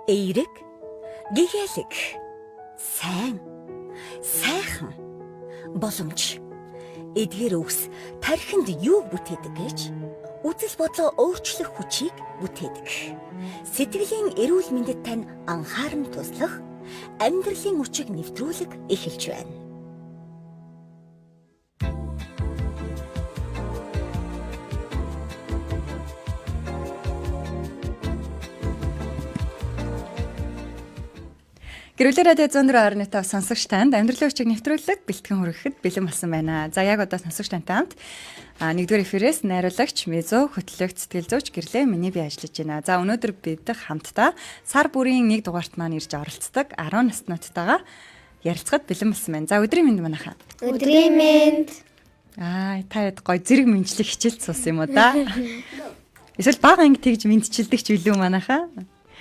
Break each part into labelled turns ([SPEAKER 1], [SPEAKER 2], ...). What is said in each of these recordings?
[SPEAKER 1] Эерэг, гэгээлэг, сайн, сайхан, боломж, эдгээр үгс тархинд юу бүтээдэг гэж үзэл бодлоо өөрчлөх хүчийг бүтээдэг. Сэтгэлийн эрүүл мэндэд тань анхааран туслах, амьдралын хүчийг нэвтрүүлэг эхэлж байна.
[SPEAKER 2] Гэрүүлэр радио 104.5 сонсогч танд амьдралын хүчийг нэвтрүүлэг бэлтгэн хүргэхэд бэлэн болсон байна. За яг одоо сонсогч тантай хамт нэгдүгээр эфирээс найруулагч Мизо, хөтлөгч Сэтгэл зүйч гэрлээ миний бие ажиллаж байна. За өнөөдөр бид хамтдаа сар бүрийн 1 дугаарт маань ирж оролцдог 10 наснуудтайгаа ярилцахад бэлэн болсон байна. За өдрийн мэнд манайхаа.
[SPEAKER 3] Өдрийн мэнд.
[SPEAKER 2] Та хэд гоё зэрэг мэнжлэх хичээл цус юм уу да? Эсвэл бага анги тэгж мэдчилдэг ч билүү манайхаа?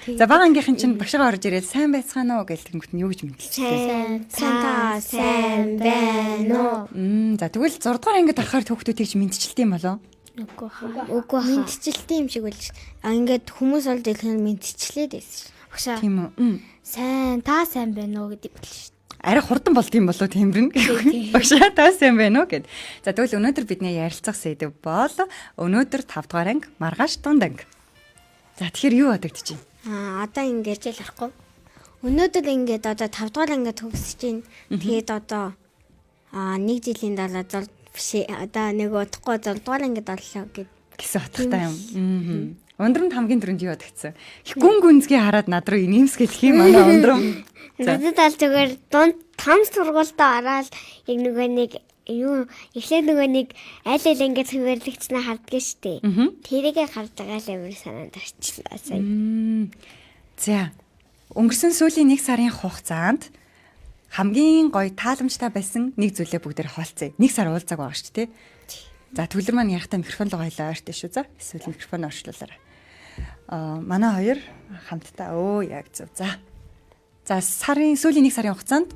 [SPEAKER 2] За бага ангийнхан чинь багшгаа орж ирээд сайн байцгаана уу гэж тэнгүүт нь юу гэж мэдчихлээ.
[SPEAKER 3] Сайн байна уу?
[SPEAKER 2] За тэгвэл 6 дугаар ангид ахаар хүүхдүүд тэгж мэдчилдэг юм болоо?
[SPEAKER 3] Үгүй хаа. Мэдчилдэг юм шиг үлж. Ингээд хүмүүс олж ирэх нь мэдчилээд байсан шүү. Багшаа.
[SPEAKER 2] Тийм үү?
[SPEAKER 3] Сайн байна уу гэдэг л шүү.
[SPEAKER 2] Арай хурдан болдгийм болоо тэмрэн. Багшаа та сайн байна уу гэд. За тэгвэл өнөөдөр бидний ярилцах сэдв бол өнөөдөр 5 дугаар анги маргааш дунд анги. За тэгэхээр юу бодогдож байна?
[SPEAKER 3] Одоо ингэж л харахгүй. Өнөөдөр ингээд одоо 5 дугаар ангид төгсөж байна. Тэгээд одоо 1 жилийн дараа биш одоо нэг удахгүй 6 дугаар ангид орлоо
[SPEAKER 2] гэсэн утгатай юм. Ундрам хамгийн түрүүнд юу бодогдсон? Гүн гүнзгий хараад над руу инээмсгэлэх юм аа ундрам.
[SPEAKER 3] Надад аль зүгээр дунд том сургуультаа ороод яг нөгөө нэг юу эхлээд нөгөө нэг аль ингээд хөвөрлөгчнээ харддаг штеп. Тэрийгээ харж байгаа л амар санаанд орчихлоо сая.
[SPEAKER 2] За. Өнгөрсөн сүүлийн 1 сарын хугацаанд хамгийн гоё тааламжтай байсан нэг зүйлээ бүгдээр хаалцъя. 1 сар уулзааг байгаа шүү дээ. За төлөр маань ярахтаа микрофон л гоёлоо ойртой шүү. За эсвэл микрофон орчлуулаарай. Манай хоёр хамтдаа яг зөв. За сарын сүүлийн 1 сарын хугацаанд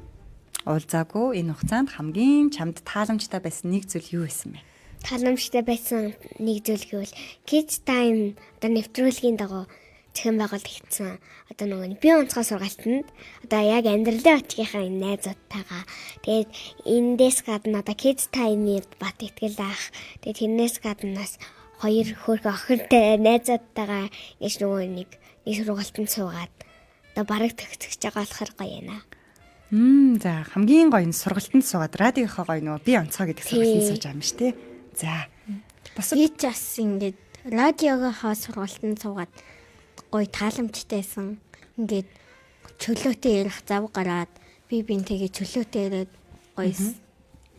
[SPEAKER 2] уулзаагүй энэ хугацаанд хамгийн чамд тааламжтай байсан нэг зүйл юу байсан бэ?
[SPEAKER 3] Тааламжтай байсан нэг зүйл гэвэл Kids Time одоо нэвтрүүлгийн дагуу зохион байгуулалт хийсэн. Одоо нөгөө бие онцгой сургалтанд одоо яг амьдралын очгийнхаа найзуудтайгаа тэгээд эндээс гадна одоо Kids Time-ийн бат итгэл ах тэгээд тэрнээс гаднаас хоёр хөөрхөн охинтой найзуудтайгаа гэж нөгөө нэг сургалтанд суугаад одоо бараг төгсөж байгаа болохоор гоё яана.
[SPEAKER 2] За хамгийн гоё нь сургалтанд суугаад радиохоо гоё нөгөө бие онцгой гэдэг сургалтанд сууж байгаа юм шүү дээ. За
[SPEAKER 3] би ч бас ингээд радиогоо сургалтанд суугаад гоё тааламжтайсэн. Ингээд чөлөөтэй ярих зав гараад би бинтэйгээ чөлөөтэй яриад гоёсэн.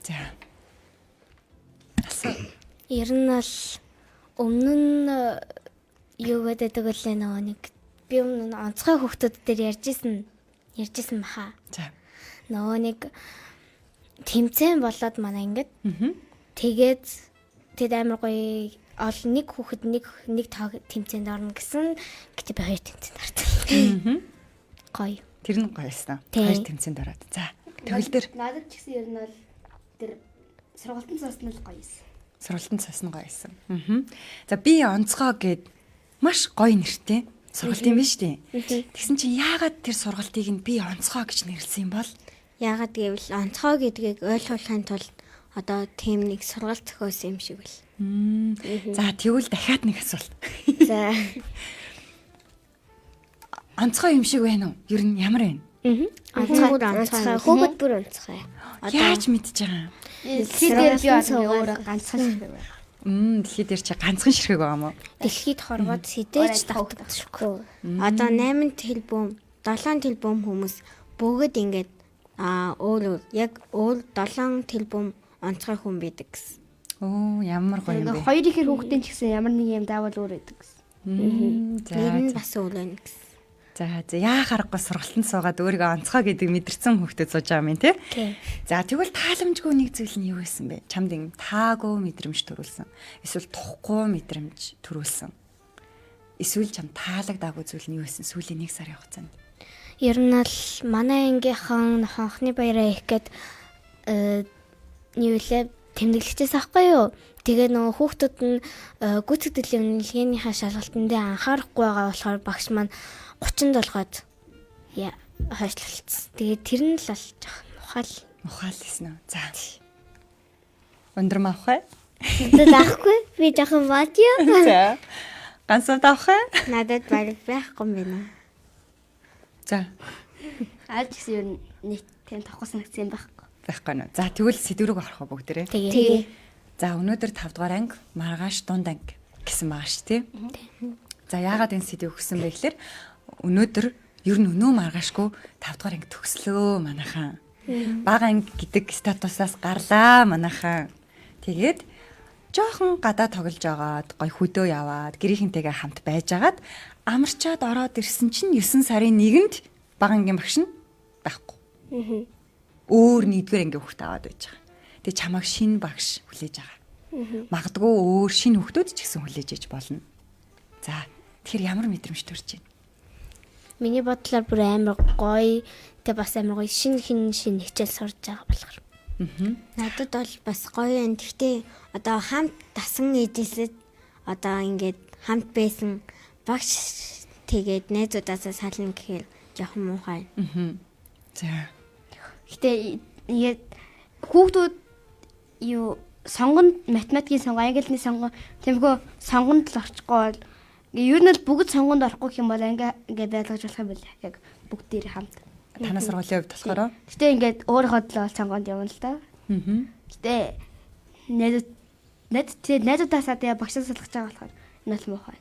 [SPEAKER 2] За.
[SPEAKER 3] Ер нь бол өмнө нь юу гэдэг вэ нөгөө нэг би өмнө онцгой хүүхдүүд дээр ярьжсэн баха.
[SPEAKER 2] За.
[SPEAKER 3] Нөгөө нэг тэмцээн болоод манай ингээд тэгээд тэд амар гоё олон нэг хүүхэд нэг тэмцээнд орно гэсэн гэж би хоёр тэмцээнд орсон. Гоё.
[SPEAKER 2] Тэр нь гоёсэн. Хоёр тэмцээнд ороод. За. Тэгвэл дээр
[SPEAKER 4] надад ч гэсэн ер нь бол тэр сургалтын цаас нь л гоё юм.
[SPEAKER 2] Сургалтын цаас нь гоёсэн. За би онцгой гэд маш гоё нэртэй сургалт юм биш үү? Тэгсэн чинь яагаад тэр сургалтыг нь би онцгой гэж нэрлсэн юм бол?
[SPEAKER 3] Яагаад гэвэл онцгой гэдгийг ойлгохын тулд одоо тийм нэг сургалт зохиосон юм шиг л.
[SPEAKER 2] За тэгвэл дахиад нэг асуулт.
[SPEAKER 3] За.
[SPEAKER 2] Онцгой юм шиг байна уу? Ер нь ямар байна?
[SPEAKER 3] Онцгой. Хүүхэд бүр онцгой.
[SPEAKER 2] Яаж мэдж байгаа юм?
[SPEAKER 4] Тэгэхээр би өөрөө ганцхан шиг байна.
[SPEAKER 2] Дэлхийд дээр чи ганцхан ширхэг байгаа юм уу?
[SPEAKER 3] Дэлхийд хорвоод сэтэж татчихгүй. Одоо 8 тэрбум, 7 тэрбум хүмүүс бүгд ингээд өөр яг өөр 7 тэрбум онцгой хүн байдаг гэсэн.
[SPEAKER 2] Ямар гоё юм бэ?
[SPEAKER 4] Хоёр ихэр хүүхдийн ч гэсэн ямар нэг юм даавал өөр байдаг гэсэн.
[SPEAKER 3] Тэр нь бас өөр байна гэсэн.
[SPEAKER 2] За яа харахгүй сургалтанд суугаад өөрийгөө онцгой гэдэг мэдэрсэн хүүхдэд сууж байгаа юм тий. За тэгвэл тааламжгүй нэг зүйл нь юу байсан бэ? Чамд юм таагүй мэдрэмж төрүүлсэн. Эсвэл тухгүй мэдрэмж төрүүлсэн. Эсвэл чам таалагдаагүй зүйл нь юу байсан сүүлийн 1 сарын хугацаанд?
[SPEAKER 3] Ер нь л манай ангийнхан хонхны баяраа их гээд нийлээ тэмдэглэжээс аахгүй юу. Тэгээ нөгөө хүүхдүүд нь гүйцэтгэлийн үнэлгээнийхээ шалгалтанд анхаарахгүй байгаа болохоор багш маань 37-оод хойшлолцсон. Тэгээ тэр нь л бол жоох
[SPEAKER 2] Ухаал гэсэн үү? За. Өндөр мавхай.
[SPEAKER 3] надад авахгүй би жоохон бодё.
[SPEAKER 2] За. Ганцаар давхай.
[SPEAKER 3] Надад бараг байхгүй юм байна.
[SPEAKER 2] За.
[SPEAKER 4] Аль ч гэсэн ер нь нэг тийм тавхар санагдсан юм байхгүй.
[SPEAKER 2] Байхгүй нөө. За тэгвэл сэдврүүг орох уу бүгдээрээ?
[SPEAKER 3] Тэгээ.
[SPEAKER 2] За өнөөдөр 5 дугаар анги маргааш дунд анги гэсэн байгаа ш тий. За яагаад энэ сэдвийг өгсөн бэ гэхээр өнөөдөр ер нь өнөө маргаашгүй 5 дугаар анги төгслөө манайхан. Бага анги гэдэг статусаас гарлаа манайхан. Тэгээд жоохон гадаа тоглож агаад гой хөдөө яваад гэрийнхэнтэйгээ хамт байжгаад амарчаад ороод ирсэн чинь 9 сарын 1-нд бага ангийн багш нь байхгүй. Өөр 1-р ангийн хүүхд аваад байж байгаа. Тэгээ чамайг шинэ багш хүлээж байгаа. Магадгүй өөр шинэ хүүхдүүд ч гэсэн хүлээж иж болно. За тэгэхээр ямар мэдрэмж төрж байна?
[SPEAKER 3] Миний бодлоор бүр амар гоё. Тэгээ бас амар гоё шинэ хичээл сурж байгаа болохоор. Надад бол бас гоё юм. Гэхдээ одоо хамт дасан эдэлсэд одоо ингээд хамт байсан багш тэгээд найзуудаасаа сална гэхээр жоохон муухай.
[SPEAKER 2] За.
[SPEAKER 4] Гэтэ ингээд хүүхдүүд юу сонгонд математикийн сонгон, англи хэлний сонгон тиймэрхүү сонгонд л орчихгүй бол ер нь л бүгд сонгонд орохгүй юм бол ингээд байлгаж болох юм байна. Яг бүгдээр хамт.
[SPEAKER 2] Танаа сургуулийн хувьд болохоор
[SPEAKER 4] Гэтэ ингээд өөрийнхөө төлөө сонгонд явна л да. Гэтэ найзуудаасаа тэгээ багшаа салгаж байгаа болохоор энэ л муухай.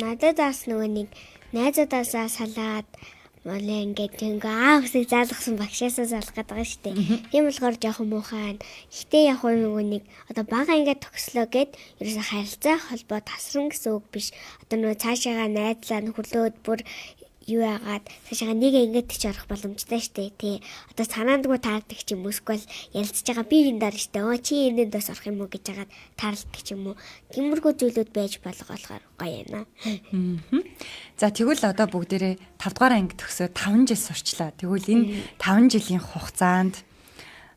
[SPEAKER 3] Надад бас нөгөө нэг найзуудаасаа салаад манай ингээд аавсыг заалгасан багшаасаа залгаад байгаа шүү дээ. Тийм болохоор жоохон муухай. Гэтэ яг нөгөө нэг одоо бага ингээд төгслөө гэд ерөөсө харилцаа холбоо тасран гэсэн үг биш. Одоо нөгөө цаашаага найзлаа нөхөрлөөд бүр юу яагаад цаашаага нэг ингээд ч орох боломжтой шүү дээ. Тий. Одоо санаандгүй таардаг ч юм уу эсвэл ярилцж байгаа би энэ дээр шүү дээ. Чи энэнд бас орох юм уу гэж хагаад таарладаг ч юм уу. Тиймэрхүү зүйлүүд байж болохоор гоё юм аа.
[SPEAKER 2] За тэгвэл одоо бүгдээрээ 5 дугаар анги төгсөө 5 жил сурчлаа. Тэгвэл энэ 5 жилийн хугацаанд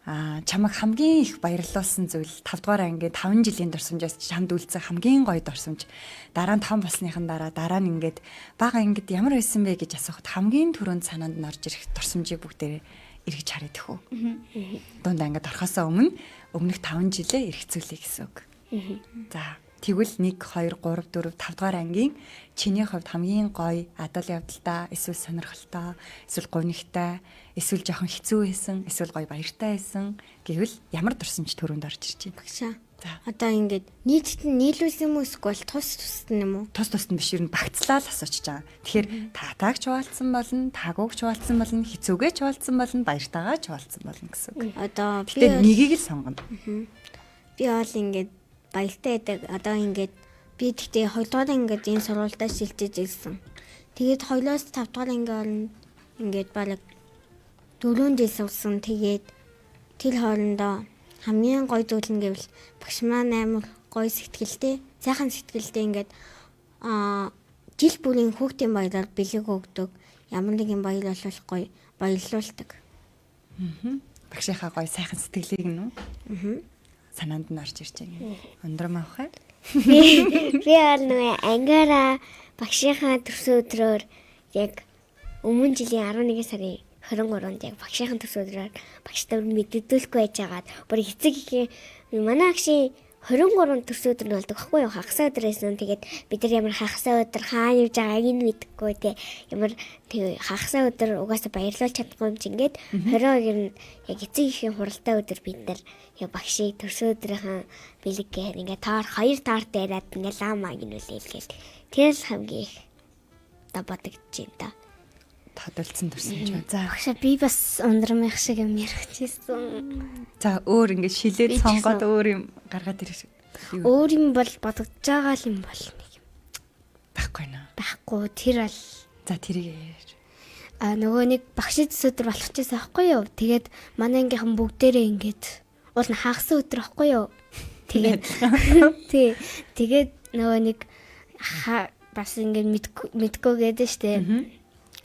[SPEAKER 2] чамайг хамгийн их баярлуулсан зүйл 5 дугаар ангийн 5 жилийн дурсамжаас чамд үлдсэн хамгийн гоё дурсамж. Дараа нь том болсныхан дараа нь ингээд бага ангид ямар байсан бэ гэж асуухад хамгийн түрүүнд санаанд нь орж ирэх дурсамжийг бүгдээрээ эргэж хараад өгөө. Дунд ангид орохосоо өмнөх 5 жилээ эргэцүүлээ гэсэн үг. За тэгвэл 1 2 3 4 5 дугаар ангийн чиний хувьд хамгийн гоё адал явдалтай, эсвэл сонирхолтой, эсвэл гонигтай, эсвэл жоохон хэцүү байсан, эсвэл гоё баяртай байсан гэвэл ямар дурсамж төрөнд орж ирж байна?
[SPEAKER 3] Багшаа.
[SPEAKER 2] За.
[SPEAKER 3] Одоо ингээд нийтэд нь нийлүүлсэн юм уу эсвэл тус тусна юм уу?
[SPEAKER 2] Тус тусна биш ер нь багцлаа л асууж байгаа. Тэгэхээр таатаагч хуваалцсан болно, таагуугч хуваалцсан болно, хэцүүгээ хуваалцсан болно, баяртайгаа хуваалцсан болно гэсэн үг.
[SPEAKER 3] Одоо
[SPEAKER 2] би нэгийг л сонгоно.
[SPEAKER 3] Би бол ингээд баяртай байдаг. Одоо ингээд би тэгтээ 2 дугаар ингээд энэ сургуультаас шилжиж ирсэн. Тэгээд 2-оос 5 дугаар ингээд ингээд бараг 4 жил сурсан. Тэгээд тэр хоорондоо хамгийн гоё зүйл нь гэвэл багш маань амар гоё сэтгэлтэй, сайхан сэтгэлтэй ингээд жил бүрийн хүүхдийн баяраар бэлэг өгдөг. Ямар нэгэн баяр болвол гоё баярлуулдаг.
[SPEAKER 2] Багшийнхаа гоё сайхан сэтгэлийг нь санаанд нь орж ирж байгаа. Өндөр мавхай.
[SPEAKER 3] Би нэг ангаараа багшийнхаа төрсөн өдрөөр яг өмнө жилийн 11 сарын 23-нд яг багшийн төс өдрөөр багштай мэддүүлэхгүй байжгаад бүр эцэг их манай агшийн 23 төс өдөр нь болдог байхгүй юу? Хагас өдрөөсөн. Тэгээд бид нар ямар хагас өдөр хаана явж байгааг нь мэдэхгүй те. Ямар тэг хагас өдөр угаасаа баярлуулж чадахгүй юм чи ингээд 22-нд яг эцэг ихийн хуралтай өдөр бид нар яг багшийн төс өдрийнхаа бэлэггээр ингээд таар 2 таартай яриад ингээд лаамаа гинүүлээл. Тэр л хамгийн их бодогдож байна та.
[SPEAKER 2] Тодолцсон төрсөн ч байна. За
[SPEAKER 3] багшаа би бас ундрамынх шиг юм ярихчихсэн.
[SPEAKER 2] За өөр ингэж шилээд сонгоод өөр юм гаргаад ирэх.
[SPEAKER 3] Өөр юм бол бодогдож байгаа юм бол нэг юм.
[SPEAKER 2] Байхгүй наа.
[SPEAKER 3] Байхгүй тэр бол
[SPEAKER 2] за тэрийг яар.
[SPEAKER 3] Нөгөө нэг багшийн өдөр болох гэсэн аахгүй юу? Тэгээд манай ангийнхан бүгдээрээ ингээд уул нь хагас өдөр аахгүй юу? Тэгээд тий. Тэгээд нөгөө нэг бас ингээд мэдгүй гэдэг штэ.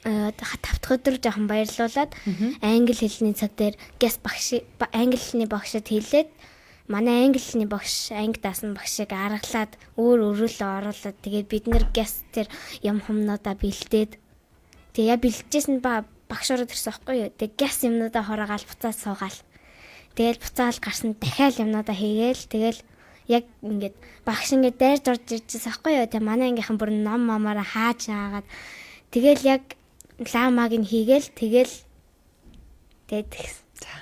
[SPEAKER 3] Тавтах өдөр жоохон баярлуулад англи хэлний цаг дээр гэс багш англи хэлний багшд хэлээд манай англи багш, анги даасан багшийг аргалаад өөрөөлөө оруулаад тэгээд бид нэр гяс тэр юм хумнуудаа бэлдээд тэгээ яа бэлдэжсэн багш ороод ирсэн байхгүй юу. Тэгээд гяс юмнуудаа хороогаал буцаад суугаал. Тэгэл буцаал гарсан дахиад юмнуудаа хийгээл тэгэл яг ингээд багш ингээд дайрж орж ирчихсэн байхгүй юу. Тэгээ манай ангийнхан бүр ном мамаараа хааж аагаад тэгэл яг ламаг нь хийгээл тэгэл тэгсэн.
[SPEAKER 2] За.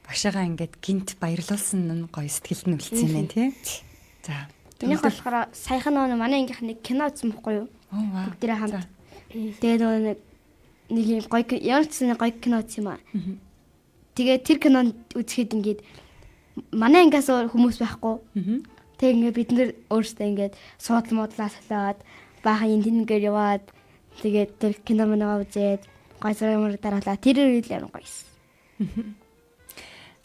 [SPEAKER 2] Багшаагаа ингээд гинт баярлуулсан нь гоё сэтгэлд нь үлдсэн юм байна тий. За.
[SPEAKER 4] Минийх болохоор саяхан нөгөө манай ангийнх нэг кино үзсэн байхгүй юу?
[SPEAKER 2] Оо вау.
[SPEAKER 4] Бүгдээрээ хамт. Тэгээд нөгөө нэг юм гоё ямар ч нэг гоё кино үзсэн юм аа. Тэгээд тэр кинонд үзэхэд ингээд манай ангиас хүмүүс байхгүй. Тэг ингээд бид нэр өөрсдөө ингээд суудл модлаа солиод баахан эндингээр яваад тэгээд тэр кино мэнаа үзээд гоё зураг дараалаа. Тэр үйл ямар гоёсэн.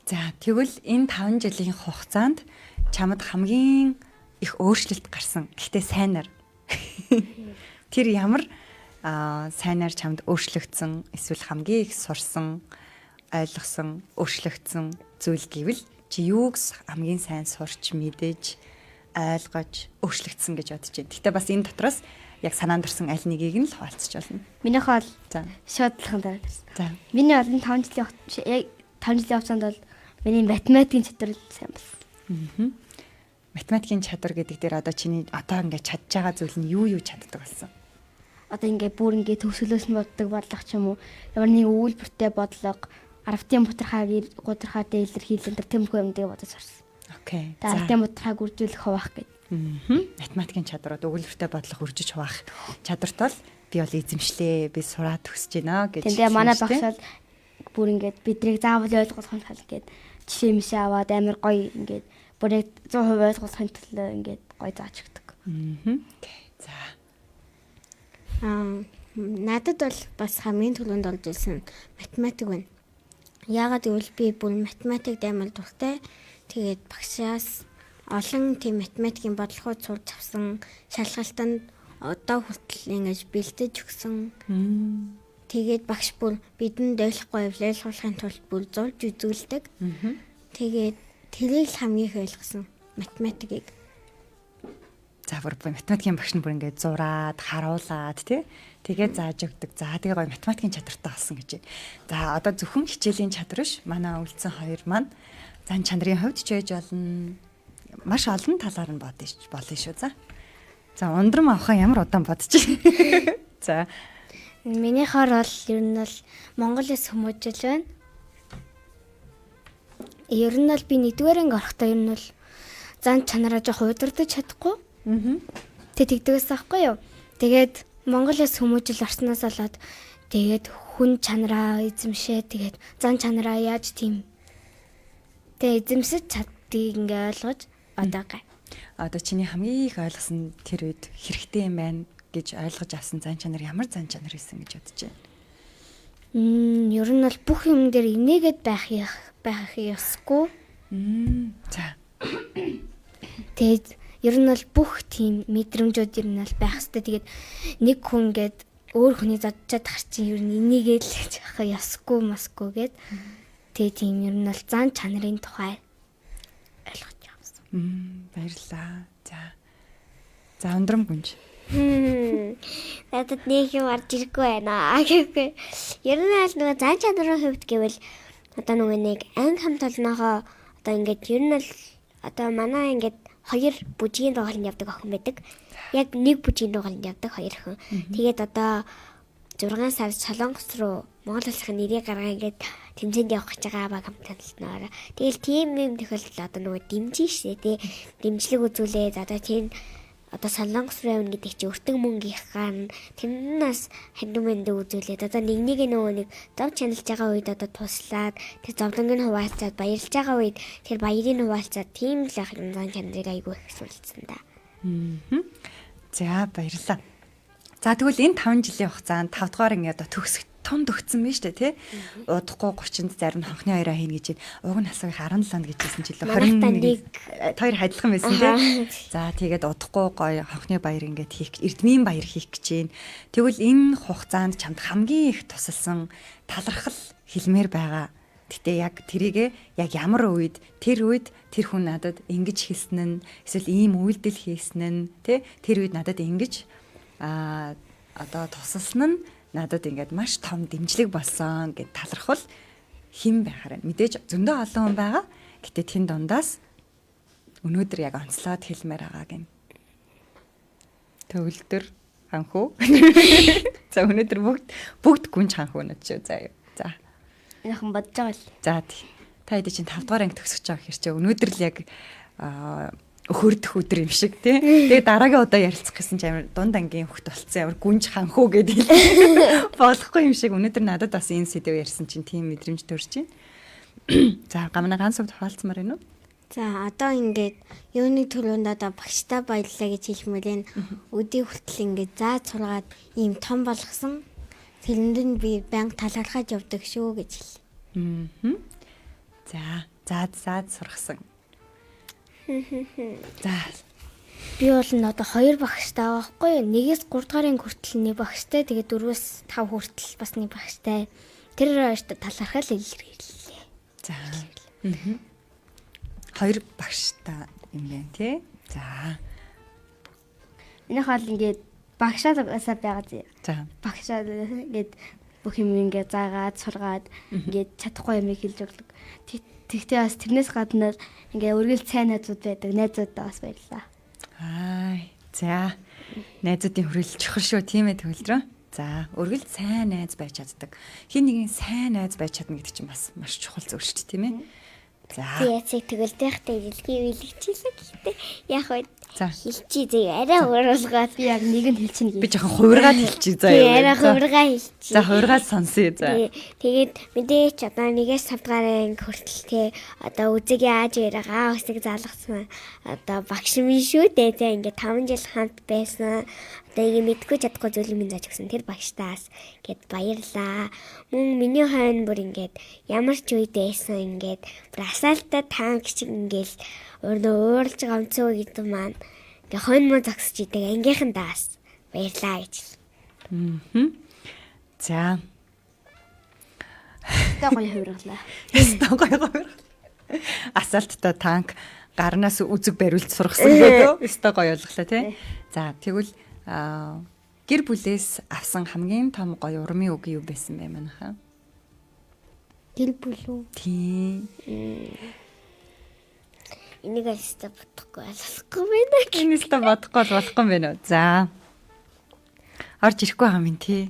[SPEAKER 2] За тэгвэл энэ 5 жилийн хугацаанд чамд хамгийн их өөрчлөлт гарсан. Гэхдээ сайнаар. Тэр ямар сайнаар чамд өөрчлөгдсөн эсвэл хамгийн их сурсан, ойлгосон, өөрчлөгдсөн зүйл гэвэл чи юуг хамгийн сайн сурч мэдэж ойлгож өөрчлөгдсөн гэж бодож байна. Гэхдээ бас энэ дотроос яг санаанд орсон аль нэгийг нь л хуваалцаж болно.
[SPEAKER 4] Минийх бол
[SPEAKER 2] За.
[SPEAKER 4] шуудлахын дараа гэсэн.
[SPEAKER 2] За.
[SPEAKER 4] Миний олон 5 жилийн 5 жилийн хугацаанд бол миний математикийн чадвар сайн болсон.
[SPEAKER 2] Математикийн чадвар гэдэг дээр одоо чиний одоо ингээд чадж байгаа зүйл нь юу чаддаг болсон?
[SPEAKER 4] Одоо ингээд бүр ингээд төгсгөлөөс нь боддог бодлого ч юм уу. Ямар нэг үйлбэртэй бодлого, аравтын гутрахаа илэрхийлэн тэр тэмхүү юмдыг бодож сурсан.
[SPEAKER 2] Окей.
[SPEAKER 4] За аравтын гутрахааг үржүүлэх хуваах гэдэг.
[SPEAKER 2] Математикийн чадварууд өгүүлбэртэй бодлого үржиж хуваах чадварт бол би бол эзэмшлээ, би сураад төгсөж байна гэж.
[SPEAKER 4] Тэгээ манай багш бол бүр ингээд биднийг заавал ойлгуулах нь тал гээд жишээ мишээ аваад амар гоё ингээд бүр яг 100% ойлгуулахын төлөө ингээд гоё зааж өгдөг.
[SPEAKER 2] За.
[SPEAKER 3] Надад бол бас хамгийн түрүүнд олж ирсэн математик байна. Яагаад гэвэл би бүр математикт амар дуртай. Тэгээд багшаас олон тийм математикийн бодлогууд сурч авсан. Шалгалтанд одоо хүртэл ингэж бэлдэж өгсөн. Тэгээд багш бүр бидэнд ойлгохгүй ойлгуулахын тулд бүр зурж үзүүлдэг. Тэгээд тэрийг л хамгийн их ойлгосон математикийг.
[SPEAKER 2] За бүр математикийн багш нь бүр ингээд зураад, харуулад тий. Тэгээд зааж өгдөг. За тэгээ гоё математикийн чадвартай болсон гэж. За одоо зөвхөн хичээлийн чадвар ш. Манай үлдсэн хоёр маань зан чанарын хувьд ч байж болно. Маш олон талаар нь болно шүү. За ундрам авахаа ямар удаан бодож байна. За
[SPEAKER 3] Минийхоор бол ер нь бол Монголоос хүмүүжил байна. Ер нь бол би нэгдүгээр анги орохдоо ер нь бол зан чанараа жоох удирдах чадахгүй. Тэгдэгээс аахгүй юу. Тэгээд Монголоос хүмүүжил орсноос болоод тэгээд хүн чанараа эзэмшээ тэгээд зан чанараа яаж тийм эзэмсэж чаддгийг ингээ ойлгож одоогаа.
[SPEAKER 2] Одоо чиний хамгийн их ойлгосон тэр үед хэрэгтэй юм байна гэж ойлгож авсан зан чанар ямар зан чанар байсан гэж бодож байна?
[SPEAKER 3] Ер нь бол бүх юм дээр инээгээд байх ёсгүй.
[SPEAKER 2] За.
[SPEAKER 3] Тэгээд ер нь бол бүх тийм мэдрэмжүүд ер нь бол байх хэрэгтэй. Тэгээд нэг хүн гээд өөр хүний зодчод тахар чинь ер нь инээгээд л яхаа ёсгүй масгүй гээд тэгээд тийм ер нь бол зан чанарын тухай ойлгож авсан.
[SPEAKER 2] Баярлалаа. За ундрам гүнж.
[SPEAKER 3] Надад нэг юм орж ирэхгүй байна. Гэвгүй. Ер нь аль нөгөө зан чанарын хувьд гэвэл одоо нөгөө нэг анги хамт олноогоо одоо ингээд ер нь л одоо манай ингээд хоёр бүжгийн дугаалнд явдаг охин байдаг. Яг нэг бүжгийн дугаалнд явдаг хоёр охин. Тэгээд одоо 6 сард Солонгос руу Монгол улсын нэрийг гаргаа ингээд тэмцээнд явах гэж байгаа баг хамтлагнаар. Тэгэл тийм юм тохиолдол одоо нөгөө дэмжин шээ тий. Дэмжлэг үзүүлээд одоо тийм одоо Солонгос руу явна гэдэг чи өртөг мөнгөийнхаа тэрнээс хандмэнд үзүүлээд одоо нэг нөгөө нэг зов чаналж байгаа үед одоо туслаад тэр зовлонг нь хуваалцаад баярлж байгаа үед тэр баярыг хуваалцаад тийм л ах юм зан чанарыг айгүй их сүлцсэн да.
[SPEAKER 2] За баярлалаа. За тэгвэл энэ 5 жилийн хугацаанд 5 дугаар анги одоо төгсөх тунд өгцөн байна шүү дээ тий. Удахгүй 30-нд зарим нь хонхны хоёроо хийнэ гэж уг нь асуух 17-нд гэжсэн ч илүү 21 хоёр хайдлах юм байсан тий. За тэгээд удахгүй гоё хонхны баяр ингээд хийх эрдмийн баяр хийх гэж байна. Тэгвэл энэ хугацаанд чамд хамгийн их тусалсан талархал хэлмээр байгаа Гэтэ яг тэрийгэ яг ямар үед тэр хүн надад ингэж хийсэн нь эсвэл ийм үйлдэл хийсэн нь тэр үед надад ингэж одоо тусалсан нь надад ингээд маш том дэмжлэг болсон гэд талархвал хэн байхаар мэдээж зөндөө олон хүн байгаа. Гэтэ тэн дундаас өнөөдөр яг онцлоод хэлмээр байгаа гин. Төвлөдөр ханхуу. За өнөөдөр бүгд гүнж ханхуу нүд шүү. За юу. За.
[SPEAKER 4] Яхан бодож байгаа л.
[SPEAKER 2] За тий. Та хэд чинь 5 дугаар анги төгсөж байгаа хэрэг чи өнөөдөр л яг өхөрдөх өдөр юм шиг тий. Тэгээ дараагийн удаа ярилцах гэсэн чи амар дунд ангийн хөхт болцсон амар гүнж ханхуу гэдэг болохгүй юм шиг өнөөдөр надад бас энэ сэдв ярьсан чинь тийм мэдрэмж төрж байна. За гамна ганц хувьд хаалцмаар байна уу?
[SPEAKER 3] За одоо ингээд юуны төлөөнд одоо багштай баярлалаа гэж хэлмээр энэ өдий хүртэл ингээд зааж сургаад ийм том болгосон. Тэрэнд нь би банк талархаж явдаг шүү гэж хэл.
[SPEAKER 2] За заад сургасан. За
[SPEAKER 3] Би бол н одоо 2 багштай байгаа байхгүй юу? 1-ээс 3 дугаарын хүртэл нэг багштай, тэгээд 4-өөс 5 хүртэл бас нэг багштай. Тэр хоёрт талархал илэрхийллээ.
[SPEAKER 2] За. 2 багштай юм байна тий. За.
[SPEAKER 4] Энийх бол ингээд багшаасаа байгаа зэ.
[SPEAKER 2] За.
[SPEAKER 4] Багшаа ингээд бүх юм ингээд заагаад сургаад ингээд чадахгүй юм хэлж өглөг. Тэгтээ бас тэрнээс гадна ингээд үргэлж сайн найзууд байдаг. Найзуудаа бас баярлаа.
[SPEAKER 2] За. Найзуудын хүрээлэл чухал шүү тийм ээ төгөлдрөө. За, үргэлж сайн найз байж чаддаг. Хин нэгэн сайн найз байж чадна гэдэг чинь бас маш чухал зүйл шүү дээ тийм ээ. За.
[SPEAKER 3] Яцыг төгөлдөхтэй илгээ билгчихсэн гэхдээ яг хөө
[SPEAKER 2] За.
[SPEAKER 3] хэлчихий зэ арай өөрөлгөөд
[SPEAKER 4] Би яг нэг нь хэлчихнэ.
[SPEAKER 2] Би жоохон хувиргаад хэлчихье заа юу.
[SPEAKER 3] арай хувиргаа хэлчихий.
[SPEAKER 2] За, хувиргаад сонсъё за.
[SPEAKER 3] Тэгээд мэдээч одоо 1-ээс 5 дугаарын хүртэл те одоо үзэгийн ааж яриагаа өсөг залгасан одоо багш минь шүү дээ. За ингээд 5 жил хамт байсан. Одоо ийм мэдгүй чадахгүй зүйл минь зааж өгсөн. Тэр багштаас гээд баярлаа. Мөн миний хойно бүр ингээд ямар ч үед байсан ингээд бүр асаалтаа танк шиг ингээд уурж байгаа онцгой гэдэг маань ингээ хойно мөн зогсож идэг ангийнхандаас баярлаа гэж.
[SPEAKER 2] За.
[SPEAKER 4] Тэгтээ гоё хувиргалаа.
[SPEAKER 2] Ястаа гоё. Асаалттай танк гарнаас үзэг бариулж сургасан гэдэг. Ястаа гоё болглоо тий. За тэгвэл гэр бүлээс авсан хамгийн том гоё урмын үг юу байсан бэ манайхаа?
[SPEAKER 3] Гэр бүл үү?
[SPEAKER 2] Тий.
[SPEAKER 3] Энийг алста бодохгүй болохгүй байна.
[SPEAKER 2] Энэс та бодохгүй болохгүй юм байна уу? За. Орж ирэхгүй байгаа юм тий.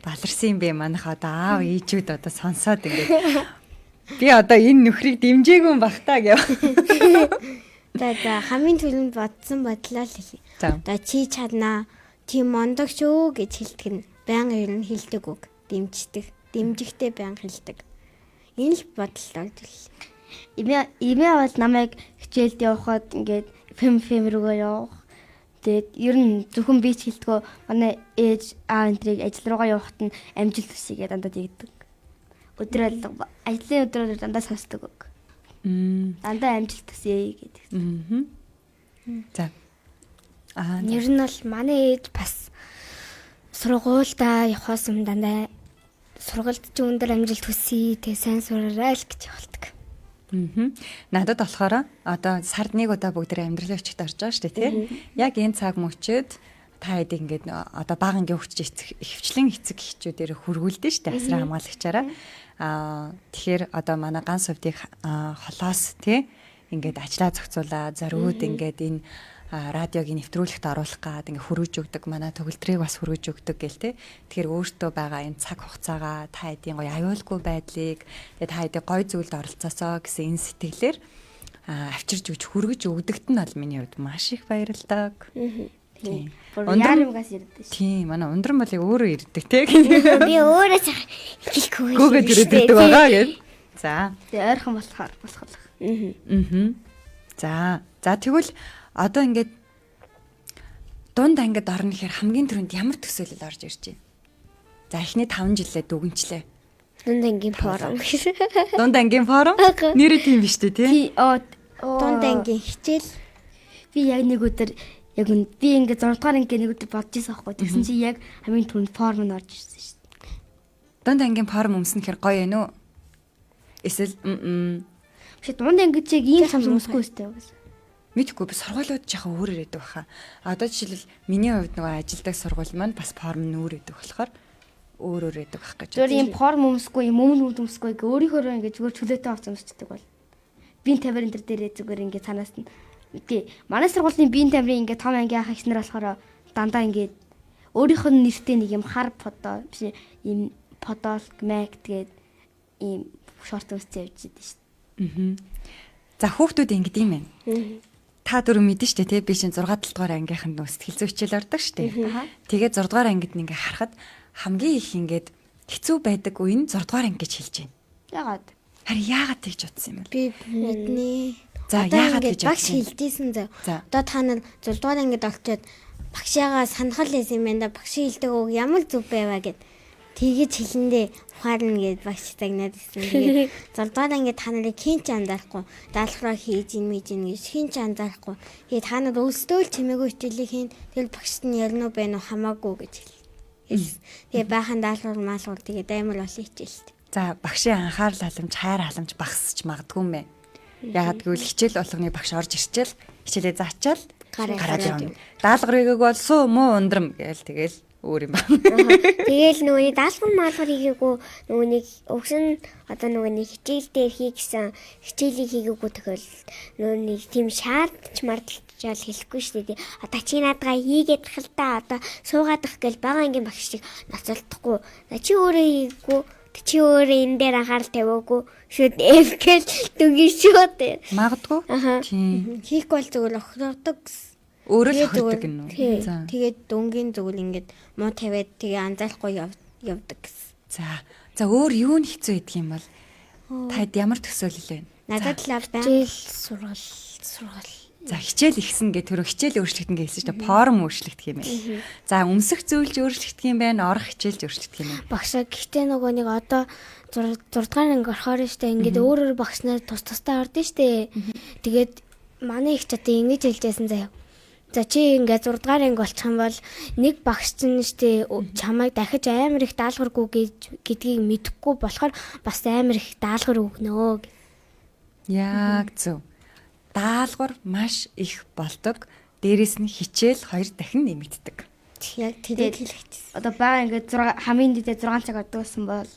[SPEAKER 2] Баларсан юм бэ манайх одоо аав ээжүүд одоо сонсоод ингээд би одоо энэ нөхрийг дэмжээгүй юм бах та гэв.
[SPEAKER 3] За хамгийн түрүүнд бодсон бодлоо л хэлье.
[SPEAKER 2] За.
[SPEAKER 3] Одоо чи чаднаа, чи мондог шүү гэж хэлдэг нь байнга ер нь хэлдэг үг. Дэмжихтэй байнга хэлдэг. Энэ л бодлоо л.
[SPEAKER 4] Имээ бол намайг хичээлд явахад ингээд фэм рүүгээ явах. Тэгээд ер нь зөвхөн би ч хэлдэггүй манай ээж энтрийг ажил руугаа явахад нь амжилт хүсье дандаа тэгдэг. Ажлын өдрөөр дандаа сонсдог үг. Дандаа амжилт хүсье гэдэг.
[SPEAKER 2] За.
[SPEAKER 3] Ер нь бол манай ээж бас сургуультай явахаас өмнө дандаа сургуульд ч өндөр амжилт хүсье, тэг сайн сураарай л гэж явуулдаг.
[SPEAKER 2] Надад болохоор одоо сард нэг удаа бүгдээ амьдралын өчигт орж байгаа шүү дээ тий. Яг энэ цаг мөчид та хэд ингээд одоо бага ангийн хөвч хөвчлэн эцэг эхчүүдээр хөргүүлдэ шүү дээ асраа хамгаалагчаараа. Тэгэхээр одоо манай ганц хувьдыг холоос тий ингээд ажлаа зохицуулаад зориуд ингээд энэ радиогийн нэвтрүүлэгт оруулах гад ингээ хөрөөж өгдөг манай төгөлдрийг бас хөрөөж өгдөг гэл те. Тэгэхээр өөртөө байгаа энэ цаг хугацаагаа та хэдийн гоё аюулгүй байдлыг тэгээ та хэдийн гоё зүйлд оролцоосоо гэсэн энэ сэтгэлээр авчирж өгч хөргөж өгдөгт нь бол миний хувьд маш их баярлалаа.
[SPEAKER 4] Тийм. Яарамгаас ирдэг шүү.
[SPEAKER 2] Тийм, манай ундран болыг өөрөө ирдэг те.
[SPEAKER 3] Би өөрөө хэлэхгүй.
[SPEAKER 2] Гүүгээд ирдэг байгаа гэв. За.
[SPEAKER 4] Тэгээ ойрхон болохоор болох.
[SPEAKER 2] За тэгвэл одоо ингээд дунд ангид орно гэхээр хамгийн түрүүнд ямар төсөөлөл орж ирж байна? За эхний 5 жилээ дүгнчлээ.
[SPEAKER 3] Дунд ангийн форум.
[SPEAKER 2] Дунд ангийн форум? Нэрээ тийм биш үү тий?
[SPEAKER 3] Дунд ангийн хичээл.
[SPEAKER 4] Би яг нэг өдөр би ингээд 6 дугаар ангийн нэг өдөр бодож байсан байхгүй. Тэгсэн чи яг хамгийн түрүүнд форум нь орж ирсэн шүү дээ.
[SPEAKER 2] Дунд ангийн форум өмснөхөр гоё ээ нөө? Эсвэл
[SPEAKER 4] Чи дунд ангид чиг ийм сам өмсөхгүй өстэй бас.
[SPEAKER 2] мэдгүй би сургуулиуд жоохон өөрөөр өгдөг баха. Одоо жишээлбэл миний хувьд нөгөө ажилдаг сургууль маань бас форм нь өөр өгдөг болохоор өөр өгдөг байх гэж.
[SPEAKER 4] Зөв ийм форм өмсөхгүй, юм өмнө өмсөхгүй гэ өөрийнхөө ингэ зүгээр чөлөөтэй авч өмсчдэг бол. Биеийн тамирын дээр зүгээр ингэ цаанаас нь тий. Манай сургуулийн биеийн тамирын ингэ том анги ах ихнэр болохоор дандаа ингэ өөрийнх нь нэртэй нэг юм хар фото биш ийм подол мэг тэгээд ийм шорт өмсөж явж идэв шүү дээ.
[SPEAKER 2] За хүүхдүүд ингэд юм байна. Та дөрөв мэдэн штэ тий би чинь 6 7 дугаар ангийнханд нөө сэтгэл зүй хичээл ордог штэ. Тэгээд 6 дугаар ангид ингээ харахад хамгийн их ингээд хэцүү байдаг үе нь 6 дугаар анги гэж хэлж байна.
[SPEAKER 4] Ягаад?
[SPEAKER 2] Харин яагаад тэгж утсан юм бэ?
[SPEAKER 3] Би мэднэ.
[SPEAKER 2] За яагаад гэж
[SPEAKER 3] багш хэлдээсэн зав. Одоо та нар 6 дугаар ангид олчоод багшаагаа санахал байсан юм байна да. Багш хэлдэг үг ямар зүв байваа гэд. Тэгэж хэлэндээ ухаарна гэд багш тагнаад ирсэн. Тэгээд 6 дугаар ангид та нарыг хин ч анзаарахгүй, даалгавраа хийж ин мэж ин гэж хин ч анзаарахгүй. Тэгээд та нар өөсдөө л чимээгүй хичээлийг хийн. Тэгэл багшд нь ярина уу байна уу хамаагүй гэж хэлсэн. Тэгээд баахан даалгавар маалгуул тэгээд амар олон хичээлтэй.
[SPEAKER 2] За багшийн анхаарал халамж, хайр халамж багасч магадгүй юм байна. Ягаад гэвэл хичээл болгоны багш орж ирчээл хичээлээ заачаал гараад явна. Даалгаврыг болсон муу ундрам гээл тэгэл өөр юм байна.
[SPEAKER 3] Тэгэл нөгөөний даалгавар маалгавар хийгээгүй нөгөөний өгсөн одоо нөгөөний хичээл дээр хий гэсэн хичээлийг хийгээгүй тохиол нөгөөний тийм шаардч марталчаал хэлэхгүй шүү дээ. Одоо чи наадгаа хийгээд тахал та одоо суугаад ах гэл бага ангийн багшийг нацалтахгүй. Чи өөрөө хийгээгүй чи өөрөө энэ дээр анхаарал тавиагүй шүүд эвгэл дүнгийн шүүд.
[SPEAKER 2] Магадгүй.
[SPEAKER 3] Тийм. Хийхгүй бол зүгээр охирдог гэсэн.
[SPEAKER 2] Өөрөө л охирдог юм уу?
[SPEAKER 3] За. Тэгээд дүнгийн зүгээр ингээд муу тавиад тэгээ анзаарахгүй явдаг гэсэн.
[SPEAKER 2] За өөр юу нь хэцүү байдаг юм бол таад ямар төсөөлөл вэ?
[SPEAKER 3] Надад л байна. Сургал.
[SPEAKER 2] За хичээл ихсэн гэ тэр хичээл өөрчлөгдөн гэсэн чинь форм өөрчлөгдөх юм байна. За өмсөх зүйлж өөрчлөгдөх юм байна, орох хичээлж өөрчлөгдөх юм байна.
[SPEAKER 3] Багшаа гэхдээ нөгөө нэг одоо 6 дугаар анги орохоор штэ ингээд өөр багш нар тусдаа ордон штэ. Тэгээд манай их ч одоо ингэж хэлжсэн заяа. За чи ингээд 6 дугаар анги болчих юм бол нэг багш чинь штэ чамайг дахиж амар их даалгаваргүй гэдгийг мэдэхгүй болохоор бас амар их даалгавар өгнө.
[SPEAKER 2] Яг зөв. Даалгавар маш их болдог. Дээрээс нь хичээл 2 дахин нэмэгддэг.
[SPEAKER 3] Яг тэгээд хэлчихсэн.
[SPEAKER 4] Одоо бага ингээд хамгийн дээд 6 цаг ордогсон бол